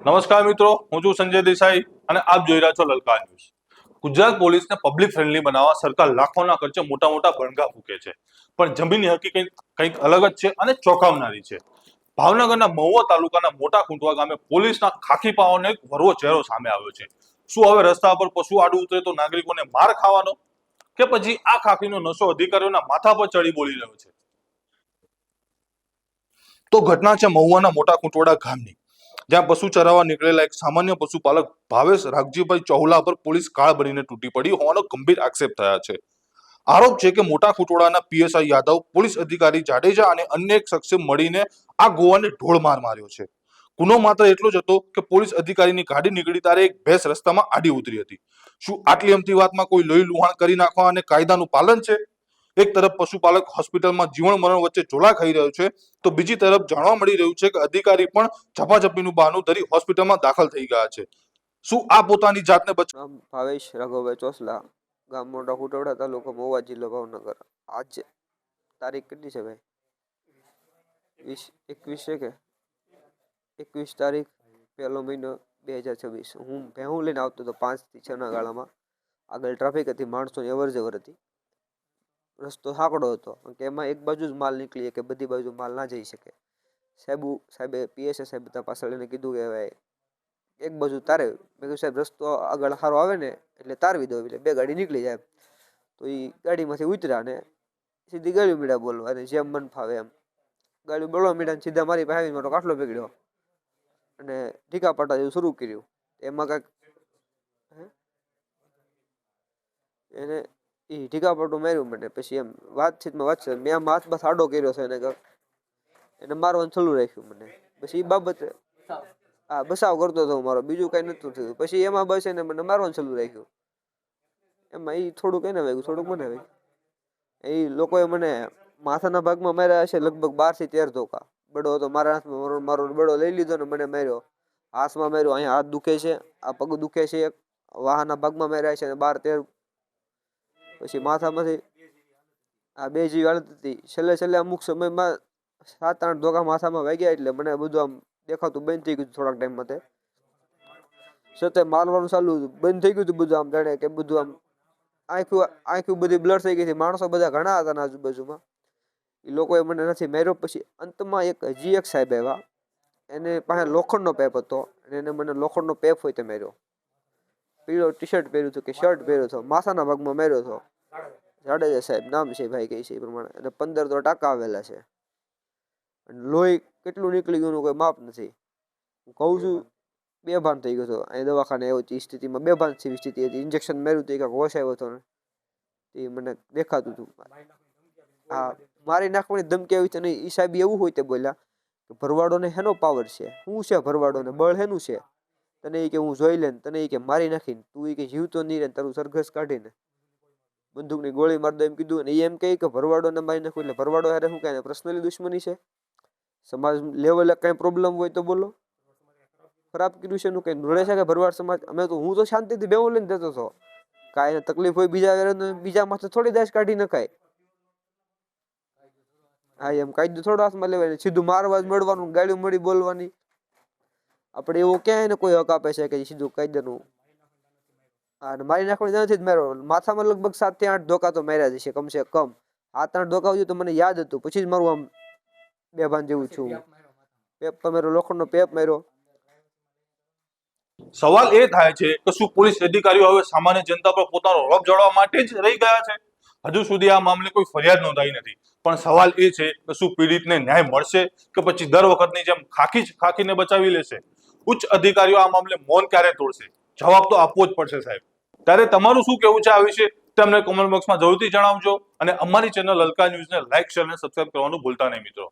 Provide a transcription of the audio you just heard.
નમસ્કાર મિત્રો, હું છું સંજય દેસાઈ અને આપ જોઈ રહ્યા છો લલકાર ન્યૂઝ। ગુજરાત પોલીસને પબ્લિક ફ્રેન્ડલી બનાવવા સરકાર લાખોના ખર્ચે મોટા મોટા બણગા ફૂકે છે, પણ જમીનની હકીકત કંઈક અલગ જ છે અને ચોંકાવનારી છે। ભાવનગરના મહુવા તાલુકાના મોટા કુંટવા ગામે પોલીસના ખાખી પાવાનો એક વરવો ચહેરો સામે આવ્યો છે। શું હવે રસ્તા પર પશુ આડું ઉતરે તો નાગરિકોને માર ખાવાનો, કે પછી આ ખાખીનો નશો અધિકારીઓના માથા પર ચડી બોલી રહ્યો છે? તો ઘટના છે મહુવાના મોટા કુંટવાડા ગામની, જ્યાં પશુ ચરાવવા નીકળેલા એક સામાન્ય પશુપાલક ભાવેશ રાખજીભાઈ ચૌલા પર પોલીસ કાળ બનીને તૂટી પડી હોવાનો ગંભીર આક્ષેપ થયા છે। આરોપ છે કે મોટા કુંટવાડાના પીએસઆઈ યાદવ, પોલીસ અધિકારી જાડેજા અને અન્ય એક શખ્સે મળીને આ ગોવાને ઢોળમાર માર્યો છે। ગુનો માત્ર એટલો જ હતો કે પોલીસ અધિકારીની ગાડી નીકળી ત્યારે એક ભેંસ રસ્તામાં આડી ઉતરી હતી। શું આટલી અમથી વાતમાં કોઈ લોહી લુહાણ કરી નાખવા અને કાયદાનું પાલન છે? એક તરફ પશુપાલક હોસ્પિટલમાં જીવન મરણ વચ્ચે ઝોલા ખાઈ રહ્યો છે, તો બીજી તરફ જાણવા મળી રહ્યું છે કે અધિકારી પણ ઝપાઝપીનું બહાનું ધરી હોસ્પિટલમાં દાખલ થઈ ગયા છે। શું આ પોતાની જાતને નામ ભાવેશ રાઘવભાઈ ચોસલા, ગામ મોટા કુટવડા, તાલુકો મહુવા, જિલ્લો ભાવનગર। આજ તારીખ કેટલી છે ભાઈ? 21 છે કે 21 તારીખ 1લો મહિનો 2026। હું ભેહું લઈને આવતો હતો 5 થી 6 ના ગાળામાં। આગળ ટ્રાફિક હતી, માણસોની અવર જવર હતી, રસ્તો સાંકડો હતો કે એમાં એક બાજુ જ માલ નીકળી કે બધી બાજુ માલ ના જઈ શકે। સાહેબે પીએસએ સાહેબ બધા પાછળ એને કીધું કે ભાઈ એક બાજુ તારે, મેં કીધું સાહેબ રસ્તો આગળ સારો આવે ને એટલે તારવી દો, એટલે 2 ગાડી નીકળી જાય। તો એ ગાડીમાંથી ઉતર્યા ને સીધી ગાડી મીડા બોલવા, અને જેમ મન ફાવે એમ ગાડી બોલવા મીડા, સીધા મારી પાસે આવીને મારો કાટલો પકડ્યો અને ઢીકા પાટા જેવું શરૂ કર્યું। એમાં કાંઈક એને એ ઢીકા પાટું માર્યું મને, પછી એમ વાતચીતમાં મેં આમ હાથ બાથ આડો કર્યો છે, એને મારવાનું ચાલુ રાખ્યું મને। પછી એ બાબતે હા બસાવ કરતો હતો મારો, બીજું કઈ નતું થયું। પછી એમાં બસ એને મને મારવાનું ચાલુ રાખ્યું, એમાં એ થોડુંક એને વાગ્યું, થોડુંક મને વાગ્યું। એ લોકોએ મને માથાના ભાગમાં માર્યા હશે લગભગ 12 થી 13 ધોકા। બડો હતો મારા હાથમાં, મારો બડો લઈ લીધો ને મને માર્યો, હાથમાં માર્યો, અહીંયા હાથ દુખે છે, આ પગ દુખે છે, એક વાહના ભાગમાં માર્યા છે 12-13, પછી માથામાંથી આ 2 જીવ હાલત હતી। છેલ્લે અમુક સમયમાં 7-8 ધોકા માથામાં વાગ્યા, એટલે મને બધું આમ દેખાતું બંધ થઈ ગયું થોડાક ટાઈમ માટે। છતાં મારવાનું ચાલુ બંધ થઈ ગયું હતું બધું, આમ જાણે કે બધું આમ આંખું બધી બ્લર થઈ ગઈ હતી। માણસો બધા ઘણા હતા આજુબાજુમાં, એ લોકોએ મને નથી માર્યો। પછી અંતમાં હજી એક સાહેબ આવ્યા, એને પાસે લોખંડનો પેપ હતો અને એને મને લોખંડનો પેપ હોય તે માર્યો। પીળો ટી શર્ટ પહેર્યું હતું કે શર્ટ પહેર્યો હતો, માથાના ભાગમાં માર્યો હતો। જાડેજા સાહેબ નામ છે ભાઈ, કહે છે એ પ્રમાણે, અને 15 તો ટાંકા આવેલા છે, લોહી કેટલું નીકળી ગયું કોઈ માપ નથી। હું કહું છું બેભાન થઈ ગયો હતો, અહીં દવાખાને આવ્યો હતી, સ્થિતિમાં બેભાન જેવી સ્થિતિ હતી। ઇન્જેક્શન માર્યું હતું, કાંઈક હોશ આવ્યો હતો ને એ મને દેખાતું હતું। હા, મારી નાખવાની ધમકી આવી હતી નહીં। એ સાહેબ એવું હોય તે બોલ્યા કે ભરવાડોને હેનો પાવર છે, શું છે ભરવાડોને, બળ હેનું છે તને? એ કે હું જોઈ લે, તને એ કે મારી નાખીને તું એ કે જીવતો નહીં રહે, તારું સરઘસ કાઢીને બંદૂકની ગોળી મારી દો એમ કીધું। અને એ એમ કહે કે ભરવાડોને મારી નાખું, એટલે ભરવાડો હારે શું કહે પર્સનલી દુશ્મની છે? સમાજ લેવલે કઈ પ્રોબ્લેમ હોય તો બોલો, ખરાબ કર્યું છે એનું કઈ નડે છે કે ભરવાડ સમાજ? હું તો શાંતિથી બેવું લઈને જતો હતો, કાંઈ તકલીફ હોય બીજા માથે થોડી દાશ કાઢી નખાય। હા એમ કાયદો થોડો હાથમાં લેવાય, સીધું મારવા જ મળવાનું, ગાળ્યું મળી બોલવાની। આપણે એવું ક્યાં એને કોઈ હક આપે છે કે સીધું કાયદાનું? હા, મારી નાખવાની નથી જ માર્યો, માથામાં લગભગ 7 થી 8 ધોકા તો માર્યા જશે કમસે કમ। 7-8 ધોકા સુધી તો મને યાદ હતું, પછી જ મારું આમ બેભાન જેવું છું। પેપ તો મારો લોખંડનો પેપ માર્યો। સવાલ એ થાય છે કે શું પોલીસ અધિકારીઓ હવે સામાન્ય જનતા પર પોતાનો રોપ જડવા માટે જ રહી ગયા છે? હજુ સુધી આ મામલે કોઈ ફરિયાદ નોંધાઈ નથી, પણ સવાલ એ છે કે શું પીડિતને ન્યાય મળશે કે પછી દર વખતની જેમ ખાખીને બચાવી લેશે? ઉચ્ચ અધિકારીઓ આ મામલે મૌન ક્યારે તોડશે? જવાબ તો આપવો જ પડશે સાહેબ। ત્યારે તમારું શું કહેવું છે આ વિશે તમને કોમેન્ટ બોક્સમાં જરૂરથી જણાવજો, અને અમારી ચેનલ લલકાર ન્યૂઝને લાઈક, શેર અને સબસ્ક્રાઇબ કરવાનું ભૂલતા નહીં મિત્રો।